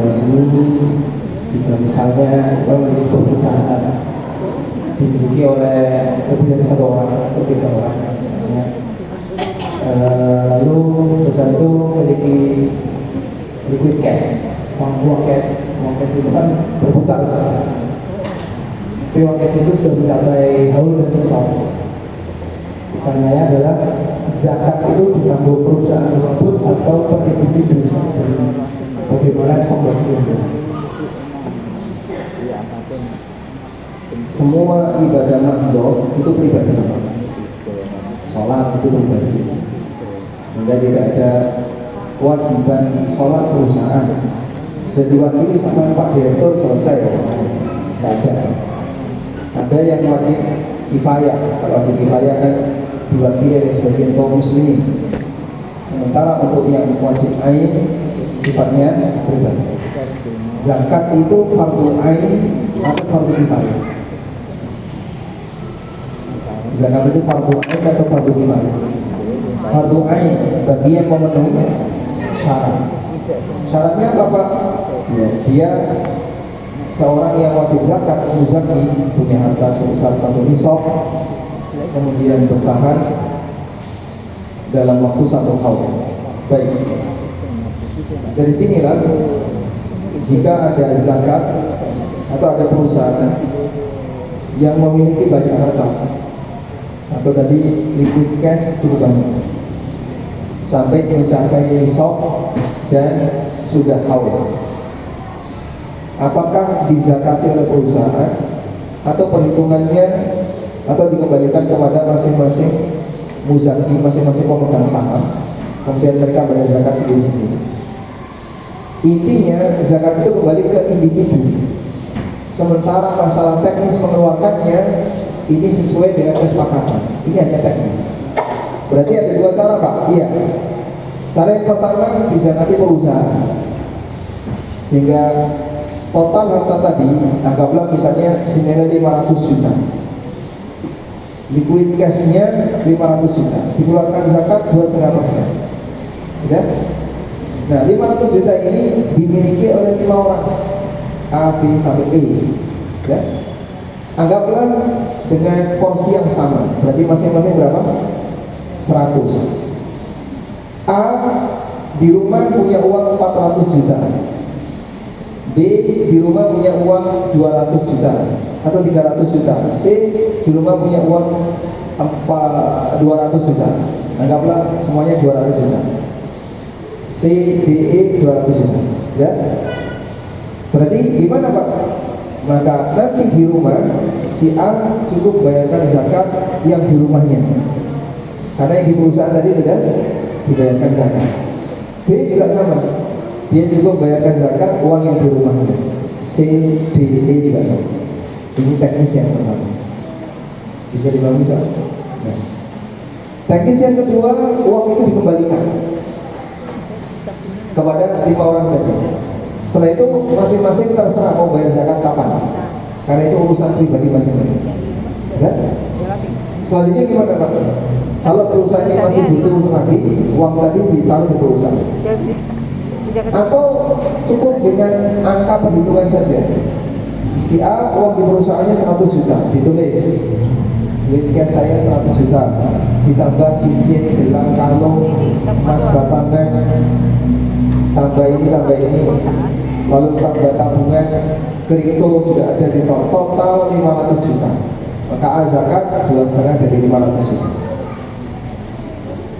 Di sini jika misalnya memiliki perusahaan dimiliki oleh lebih dari satu orang atau 3 orang misalnya, lalu perusahaan itu memiliki liquid cash, uang cash itu kan berputar sekarang. Tapi uang cash itu sudah mencapai haul dan nisab. Pertanyaannya adalah zakat itu ditanggung perusahaan tersebut atau per individu? Bagaimana pembagiannya? Semua ibadah mahdoh itu pribadi. Sholat itu pribadi. Sehingga tidak ada kewajiban sholat perusahaan. Sudah diwakili sama Pak Direktur selesai. Tidak ada. Ada yang wajib kifayah. Kalau wajib kifayah kan diwakili oleh sebagian kaum muslimin. Sementara untuk yang wajib ain sifatnya pribadi. Zakat itu fardhu ain atau fardhu kifayah. Zakat itu fardhu ain atau fardhu kifayah. Fardhu ain bagi yang memenuhi syarat. Syaratnya apa Pak? Ya, dia seorang yang wajib zakat, muzaki, punya harta sebesar 1 nisab, kemudian bertahan dalam waktu 1 tahun. Baik. Dari sinilah jika ada zakat atau ada perusahaan yang memiliki banyak harta atau tadi liquid cash cukup banyak sampai mencapai nisab dan sudah haul, apakah dizakati oleh perusahaan atau perhitungannya atau dikembalikan kepada masing-masing muzaki, masing-masing pemegang saham, kemudian mereka bayar zakat sendiri-sendiri? Intinya zakat itu kembali ke individu. Sementara masalah teknis mengeluarkannya ini sesuai dengan kesepakatan. Ini hanya teknis. Berarti ada 2 cara Pak. Iya. Cara yang pertama dizakati perusahaan, sehingga total harta tadi anggaplah misalnya senilai 500 juta. Liquid cash-nya 500 juta. Dikeluarkan zakat 2,5%. Ya. Nah, 500 juta ini dimiliki oleh 5 orang, A, B, sampai E. Ya. Anggaplah dengan porsi yang sama. Berarti masing-masing berapa? 100. A di rumah punya uang 400 juta. B di rumah punya uang 200 juta atau 300 juta. C di rumah punya uang 200 juta. Anggaplah semuanya 200 juta. C, D, E 200 juta. Ya. Berarti gimana Pak? Maka nanti di rumah si A cukup bayarkan zakat yang di rumahnya. Karena yang di perusahaan tadi sudah dibayarkan zakat. B juga sama, dia juga membayarkan zakat uang yang di rumahnya. C, D, E juga sama. Ini teknis yang pertama. Bisa dipahami tak? Nah. Teknis yang kedua, uang itu dikembalikan kepada 5 orang tadi. Setelah itu masing-masing terserah mau bayar zakat kapan, karena itu urusan pribadi masing-masing. Ya? Selanjutnya gimana Pak? Kalau perusahaan ini masih butuh lagi, uang tadi ditaruh di perusahaan. Atau cukup dengan angka perhitungan saja. Si A uang di perusahaannya 100 juta, ditulis duit cash saya 100 juta, ditambah cincin, gelang, kalung, emas batangan, tambah ini, lalu tambah tabungan, kripto juga ada di total 500 juta. Maka zakat 2,5 dari 500 juta.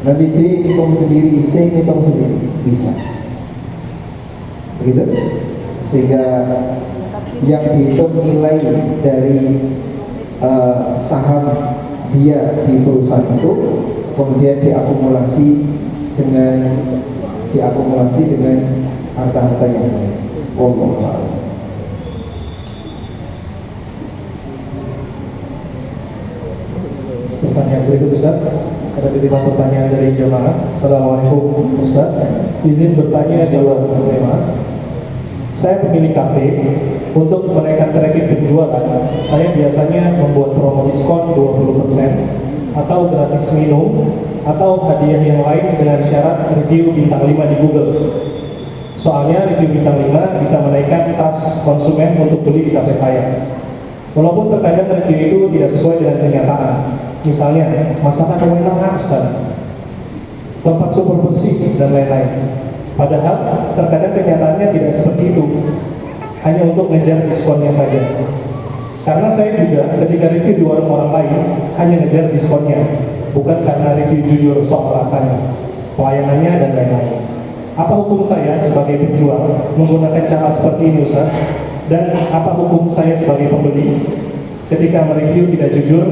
Nanti B hitung sendiri, C hitung sendiri, bisa. Begitu? Sehingga yang dihitung nilai dari saham dia di perusahaan itu kemudian diakumulasi dengan harta-harta yang lain. Wallahu a'lam. Pertanyaan berikut Ustaz, ada titipan pertanyaan dari jemaah. Assalamualaikum Ustaz, izin bertanya di luar tema. Saya pemilik kafe. Untuk menaikkan target penjualan, saya biasanya membuat promo diskon 20% atau gratis minum atau hadiah yang lain dengan syarat review bintang 5 di Google. Soalnya review bintang 5 bisa menaikkan tas konsumen untuk beli di kafe saya. Walaupun terkadang review itu tidak sesuai dengan kenyataan. Misalnya, masakan yang enak sekali, tempat super bersih, dan lain-lain. Padahal terkadang kenyataannya tidak seperti itu, hanya untuk ngejar diskonnya saja. Karena saya juga ketika review di warung orang lain hanya ngejar diskonnya, bukan karena review jujur soal rasanya, pelayanannya, dan lain-lain. Apa hukum saya sebagai penjual menggunakan cara seperti ini Ustaz? Dan apa hukum saya sebagai pembeli ketika mereview tidak jujur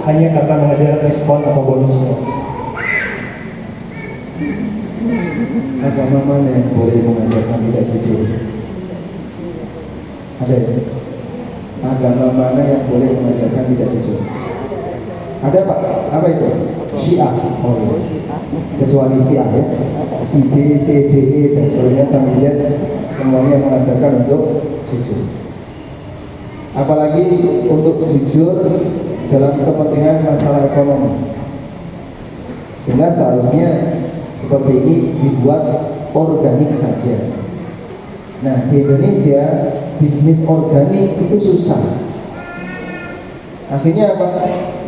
hanya karena mengejar diskon atau bonusnya? Agama mana yang boleh mengajarkan tidak jujur? Ada ya? Agama mana yang boleh mengajarkan tidak jujur? Ada Pak? Apa itu? Syiah. Oh iya. Kecuali Syiah ya. Si B, C, D, E dan seterusnya sampai Z semuanya mengajarkan untuk jujur. Apalagi untuk jujur dalam kepentingan masalah ekonomi. Sehingga seharusnya seperti ini dibuat organik saja. Nah, di Indonesia bisnis organik itu susah. Akhirnya apa?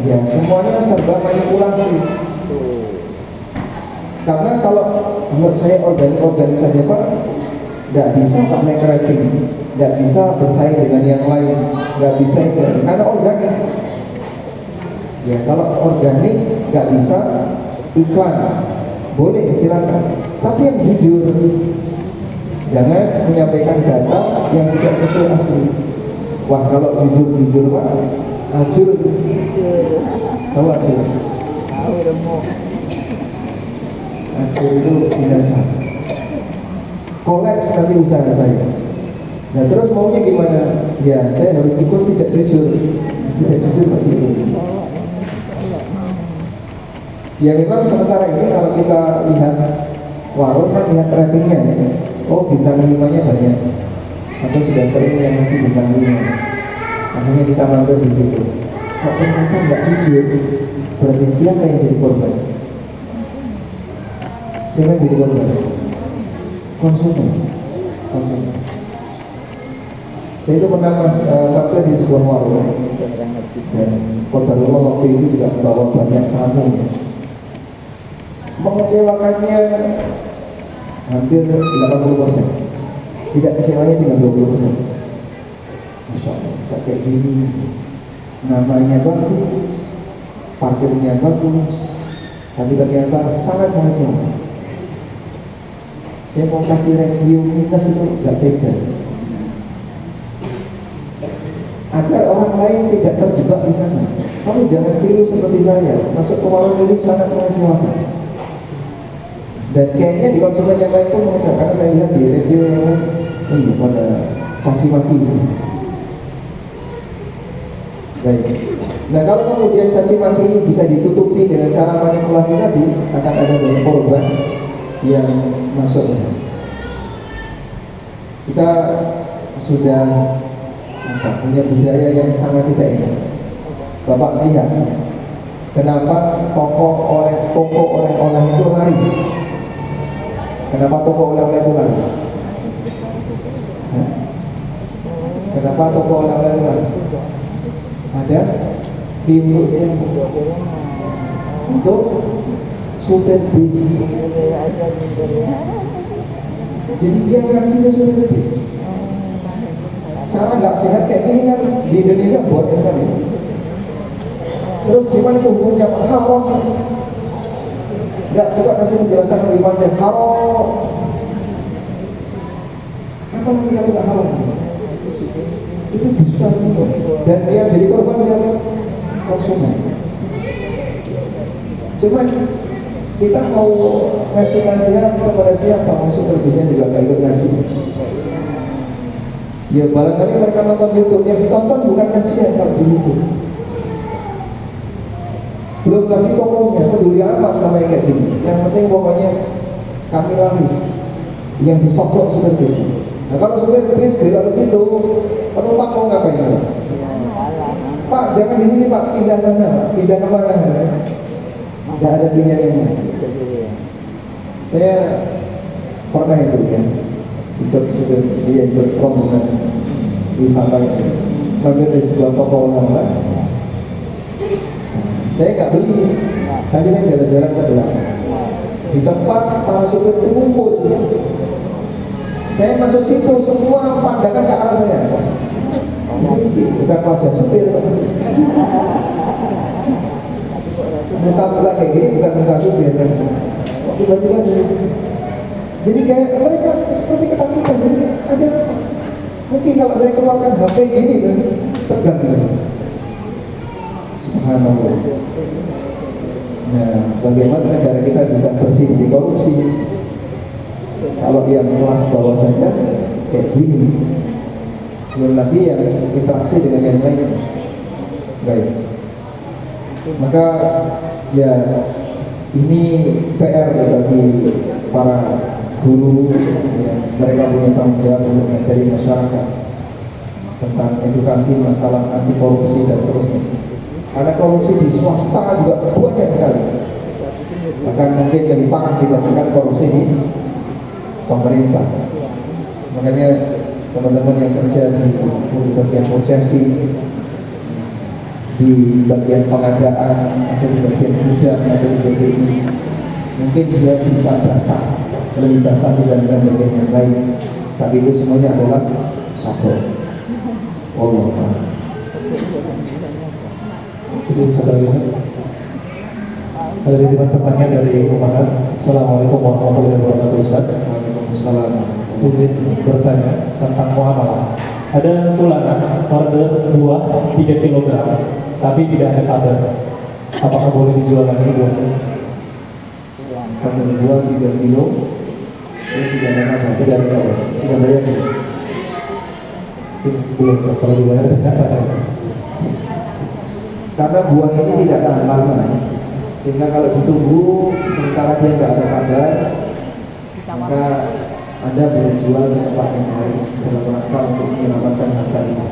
Ya semuanya serba manipulasi. Karena kalau menurut saya organik saja Pak, nggak bisa Pak naik rating, nggak bisa bersaing dengan yang lain, nggak bisa itu karena organik. Ya kalau organik nggak bisa iklan, boleh silakan. Tapi yang jujur, jangan menyampaikan data yang tidak sesuai asli. Wah kalau jujur Pak, ajur. Tahu ajur? Ajur itu binasa. Kolaps nanti usaha saya. Nah terus maunya gimana? Ya saya harus ikut tidak jujur Pak gitu. Ya memang sementara ini kalau kita lihat warung kan lihat ratingnya ya. Oh bintang 5-nya banyak, atau sudah sering yang masih bintang 5. Akhirnya kita mampir di situ. Kok ternyata nggak jujur, berarti siapa yang jadi korban? Siapa yang jadi korban? Konsumen. Saya itu pernah kerja di sebuah warung dan qadarullah waktu itu juga membawa banyak tamu. Mengecewakannya hampir 80%. Tidak kecewanya tinggal 20%. Masya Allah, kayak gini. Namanya bagus, parkirnya bagus, tapi ternyata sangat mengecewakan. Saya mau kasih review minus itu nggak tega. Agar orang lain tidak terjebak di sana. Kamu jangan tiru seperti saya. Masuk ke warung ini sangat mengecewakan. Dan kayaknya di konsumen yang lain pun mengecap, karena saya lihat di review yang lain, ini pada caci maki sih. Baik. Nah kalau kemudian caci maki ini bisa ditutupi dengan cara manipulasi tadi, akan ada banyak korban yang masuk. Kita sudah punya budaya yang sangat tidak enak. Bapak lihat, kenapa toko oleh-oleh itu laris? Kenapa toko oleh-oleh itu laris? Kenapa toko oleh-oleh itu laris? Ada untuk siapa? Untuk supir bis. Jadi dia ngasihnya supir bis. Cara nggak sehat kayak gini kan di Indonesia buat kan ya. Terus gimana itu hukumnya haram? Nggak, coba kasih penjelasan lebih panjang. Haram. Apa lagi kalau nggak haram? Itu bisa semua. Dan dia jadi korban yang konsumen. Cuman kita mau ngasih nasihat kepada siapa? Maksud berbisanya juga nggak ikut ngasih. Ya barangkali mereka nonton YouTube, yang ditonton bukan kajian kalau di YouTube. Belum lagi tokohnya peduli amat sama yang kayak gini. Yang penting pokoknya kami laris yang disokok supir bis. Nah kalau supir bis gelap itu penumpang mau ngapain? Pak jangan di sini Pak, pindah sana, pindah ke mana? Tidak ada pilihan. Saya pernah itu ya. Ikut sudah dia ikut rombongan wisata mampir di sebuah toko oleh-oleh. Saya nggak beli, hanya jalan-jalan ke belakang. Di tempat para supir itu kumpul. Saya masuk situ, semua pandangan ke arah saya. Ini bukan wajah supir. Muka-muka kayak gini bukan muka supir. Tiba-tiba dari sini. Jadi kayak mereka seperti ketakutan. Jadi ada mungkin kalau saya keluarkan HP gini kan tegang gitu. Subhanallah. Nah, bagaimana negara kita bisa bersih dari korupsi? Kalau yang kelas bawah saja kayak gini, belum lagi yang interaksi dengan yang lain. Baik. Maka ya ini PR bagi para guru, ya, mereka punya tanggung jawab untuk mengajari masyarakat tentang edukasi masalah anti korupsi dan seterusnya. Karena korupsi di swasta juga banyak sekali. Bahkan mungkin lebih parah dibandingkan korupsi di pemerintah. Makanya teman-teman yang kerja di bagian prosesi, di bagian pengadaan, atau di bagian gudang, atau di bagian ini, mungkin dia bisa basah, lebih basah dibandingkan bagian yang lain. Tapi itu semuanya adalah sabar. Allah. Itu satu lagi. Ada titipan pertanyaan dari Umat. Assalamualaikum warahmatullahi wabarakatuh. Ustaz. Waalaikumsalam. Izin bertanya tentang muamalah. Ada tulangan order buah 3 kg, tapi tidak ada kabar. Apakah boleh dijual lagi buahnya? Kabar buah 3 kilo, tidak ada kabar, tidak ada kabar, tidak bayar. Belum, kalau dibayar tidak ada. Karena buah ini tidak tahan lama, sehingga kalau ditunggu sementara dia tidak ada kabar, maka Anda boleh jual ke tempat yang lain dalam rangka untuk menyelamatkan harga ini.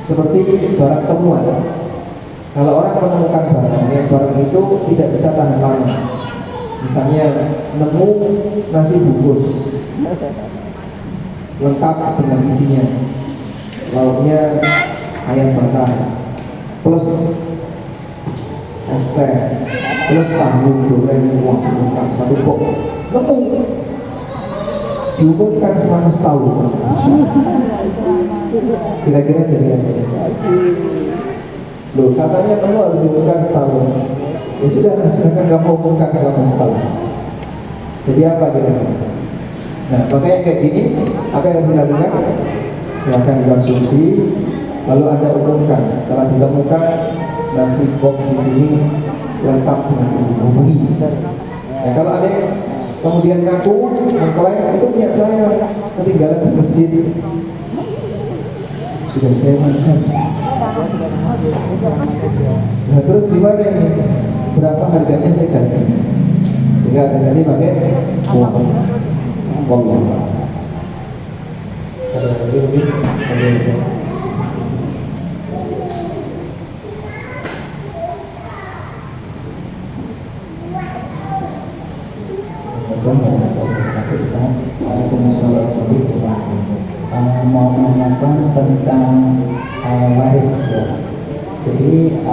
Seperti barang temuan, kalau orang menemukan barang yang barang itu tidak bisa tahan lama, misalnya nemu nasi bungkus lengkap dengan isinya, lauknya ayam bakar plus es teh plus tahu goreng, wah lengkap satu box, nemu diumumkan selama setahun, kira-kira jadi apa? Loh katanya kamu harus diumumkan setahun, ya sudah silahkan kamu umumkan selama setahun. Jadi apa kira-kira? Nah makanya kayak gini, apa yang dilakukan? Silahkan dikonsumsi, lalu Anda umumkan. Kalau ditemukan nasi box di sini lengkap dengan isi, hubungi Nah, kalau ada yang kemudian ngaku mengklaim itu punya saya, ketinggalan di masjid, sudah saya makan. Nah terus gimana ini? Berapa harganya saya ganti? Tinggal ganti pakai uang. Wallah. Ada lebih. Waalaikumsalam warahmatullahi wabarakatuh. Mau menanyakan tentang waris ya. Jadi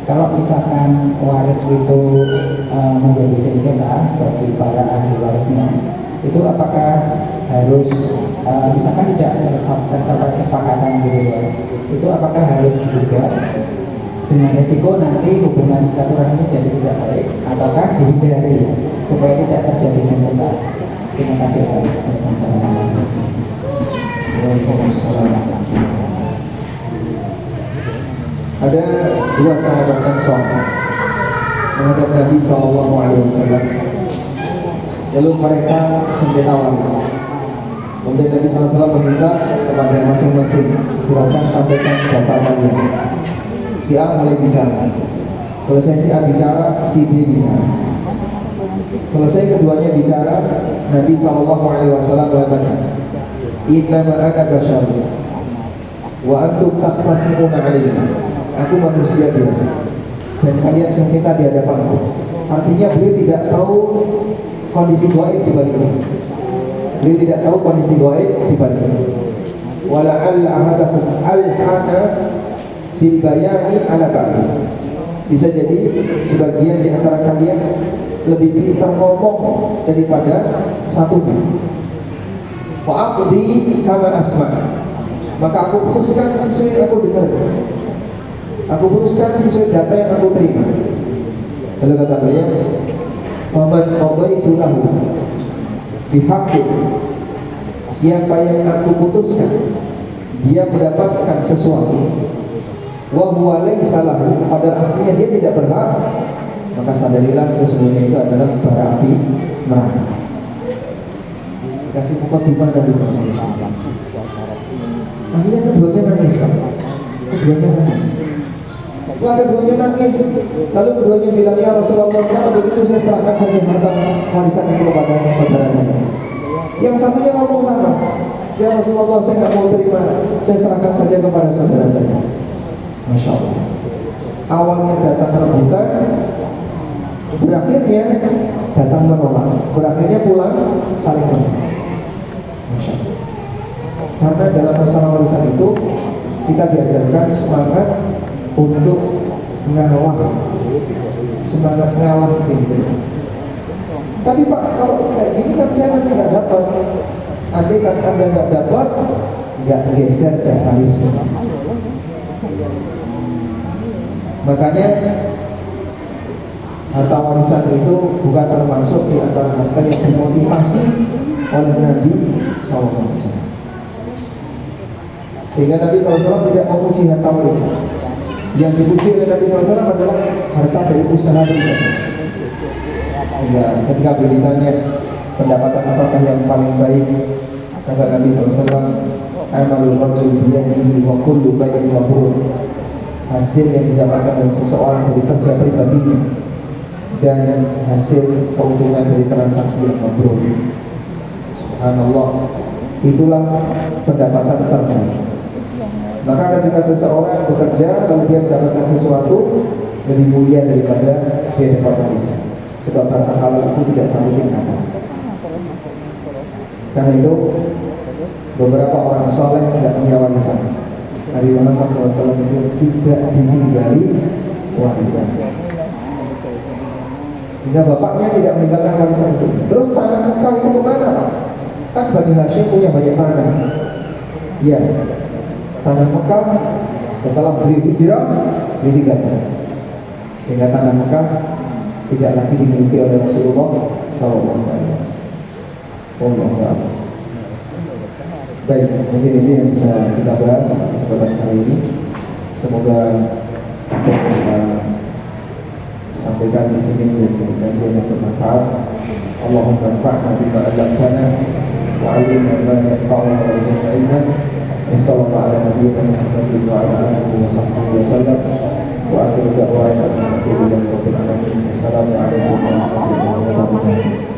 kalau misalkan waris itu menjadi sengketa bagi para ahli warisnya, itu apakah harus misalkan tidak terdapat kesepakatan gitu ya, itu apakah harus juga dengan resiko nanti hubungan silaturahmi jadi tidak baik, ataukah dihindari supaya tidak terjadi sengketa? Terima kasih. Ada dua sahabat Ansor menghadap Nabi SAW. Lalu mereka sengketa waris. Kemudian Nabi SAW meminta kepada masing-masing, silakan sampaikan pendapat kalian. Si A mulai bicara. Selesai si A bicara, si B bicara. Selesai keduanya bicara, Nabi SAW mengatakan, innama ana basyarun wa antum takhtasimuna alayya. Aku manusia biasa dan kalian sengketa di hadapanku. Artinya beliau tidak tahu kondisi gaib di baliknya. Beliau tidak tahu kondisi gaib di baliknya. Wala'alla ahadakum alhana bil bayani ala ba'di. Bisa jadi sebagian di antara kalian lebih pintar ngomong daripada satunya. Wa aqdi kama asma'. Maka aku putuskan sesuai yang aku dengar. Aku putuskan sesuai data yang aku terima. Lalu kata beliau, "Faman qadaitu lahu bihaqqin." Siapa yang aku putuskan dia mendapatkan sesuatu wa huwa laysa lahu, padahal aslinya dia tidak berhak, maka sadarilah sesungguhnya itu adalah bara api neraka. Kasih muka gimana Nabi SAW. Akhirnya keduanya nangis, keduanya nangis. Setelah keduanya nangis, lalu keduanya bilang, ya Rasulullah, kalau begitu saya serahkan saja harta warisan itu kepada saudara saya. Yang satunya ngomong sama, ya Rasulullah, saya nggak mau terima, saya serahkan saja kepada saudara saya. Masya Allah. Awalnya datang rebutan, berakhirnya datang menolak, berakhirnya pulang saling menolak. Masya Allah. Karena dalam masalah warisan itu kita diajarkan semangat untuk ngalah, semangat ngalah gitu. Tapi Pak, kalau kayak gini kan saya nanti nggak dapat. Andai kan Anda nggak dapat, nggak geser jahalisme. Makanya harta warisan itu bukan termasuk di antara harta yang dimotivasi oleh Nabi SAW. Sehingga Nabi SAW tidak memuji harta warisan. Yang dipuji oleh Nabi SAW adalah harta dari usaha pribadi. Sehingga ketika beliau ditanya pendapatan apakah yang paling baik, kata Nabi SAW, amalul rajul biyadihi wa kullu bai'in mabrur. Hasil yang didapatkan oleh seseorang dari kerja pribadinya dan hasil keuntungan dari transaksi yang mabrur. Subhanallah, itulah pendapatan terbaik. Maka ketika seseorang bekerja lalu dia mendapatkan sesuatu lebih mulia daripada dia dapat warisan. Sebab harta halal itu tidak sanggup dikatakan. Karena itu beberapa orang soleh tidak punya warisan. Nabi Muhammad SAW itu tidak ditinggali warisan. Hingga bapaknya tidak meninggalkan warisan itu. Terus tanah Mekah itu kemana Pak? Kan Bani Hashim punya banyak tanah. Ya, tanah Mekah setelah beliau hijrah ditinggalkan. Sehingga tanah Mekah tidak lagi dimiliki oleh Rasulullah SAW. Allah. Baik, mungkin ini yang bisa kita bahas kesempatan kali ini. Semoga kita sampaikan di sini menjadi kajian yang bermanfaat. Allahumma anfa'na bima 'allamtana wa 'allimna ma yanfa'una wa zidna ilman. Wassallallahu ala nabiyyina Muhammadin wa ala alihi wa sahbihi wa sallam. Wa akhiru da'wana alhamdulillahi rabbil alamin. Assalamu alaikum warahmatullahi wabarakatuh.